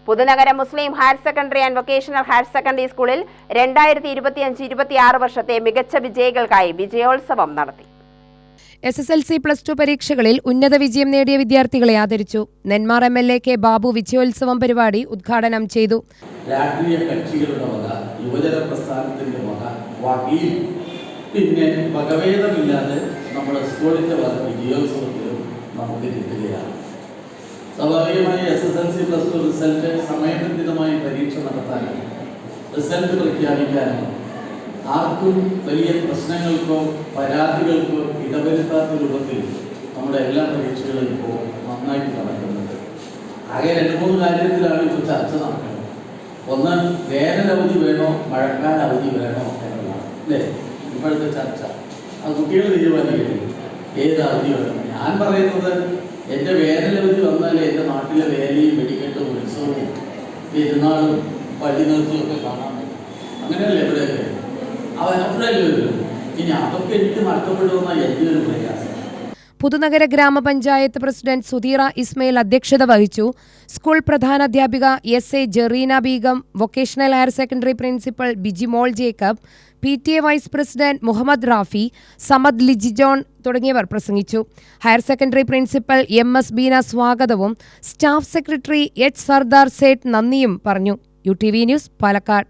Puthunagaram Muslim higher secondary and vocational higher secondary സ്കൂളിൽ 2025-26 വർഷത്തെ മികച്ച വിജയികൾക്കായി വിജയോത്സവം നടത്തി. SSLC +2 പരീക്ഷകളിൽ ഉന്നത വിജയം നേടിയ വിദ്യാർത്ഥികളെ ആദരിച്ചു. നെന്മാർ MLA കെ ബാബു വിജയോത്സവം പരിപാടി ഉദ്ഘാടനം ചെയ്തു. രാഷ്ട്രീയ കക്ഷികളുടെ വക, യുവജന പ്രസ്ഥാനത്തിന്റെ വകയിൽ പിന്നെ വകഭേദമില്ലാതെ നമ്മുടെ സ്കൂളിന്റെ വക വിജയോത്സവത്തിലും നമുക്ക് കിട്ടുകയാണ്. സ്വാഭാവികമായി SSLC +2 റിസൾട്ട് സമയബന്ധിതമായി പരീക്ഷ നടത്താനും റിസൾട്ട് പ്രഖ്യാപിക്കാനും ആർക്കും വലിയ പ്രശ്നങ്ങൾക്കോ പരാതികൾക്കോ ഇടവരുത്താത്ത രൂപത്തിൽ നമ്മുടെ എല്ലാ പരീക്ഷകളും ഇപ്പോൾ നന്നായിട്ട് നടക്കുന്നുണ്ട്. ആകെ 2-3 കാര്യത്തിലാണ് ഇപ്പോൾ ചർച്ച നടക്കുന്നത്. ഒന്ന്, വേനൽ അവധി വേണോ മഴക്കാല അവധി വേണോ എന്നുള്ളതാണ് അല്ലേ ഇപ്പോഴത്തെ ചർച്ച. ആ കുട്ടികൾ തീരുമാനിക്കട്ടെ ഏത് അവധി വേണം. ഞാൻ പറയുന്നത് എൻ്റെ വേനലവധി വന്നാലേ എൻ്റെ നാട്ടിലെ വേലയും വെടിക്കെട്ടും ഉത്സവവും പെരുന്നാളും പള്ളി നിർത്തുമൊക്കെ കാണാൻ പറ്റും. അങ്ങനെയല്ലേ ഇവിടെയൊക്കെ അപ്പോഴല്ലേ വരും. ഇനി അതൊക്കെ എനിക്ക് നഷ്ടപ്പെടുന്ന എന്തൊരു പ്രയാസം. പുതുനഗര ഗ്രാമപഞ്ചായത്ത് പ്രസിഡന്റ് സുധീറ ഇസ്മയിൽ അധ്യക്ഷത വഹിച്ചു. സ്കൂൾ പ്രധാനാധ്യാപിക SA Jareena Beegum, vocational higher secondary principal Bijimol Jacob, PTA vice president Muhammad Rafi, Samad Lijijohn തുടങ്ങിയവർ പ്രസംഗിച്ചു. Higher secondary principal MS Beena സ്വാഗതവും staff secretary H Sardar Sait നന്ദിയും പറഞ്ഞു. UTV news, Palakkad.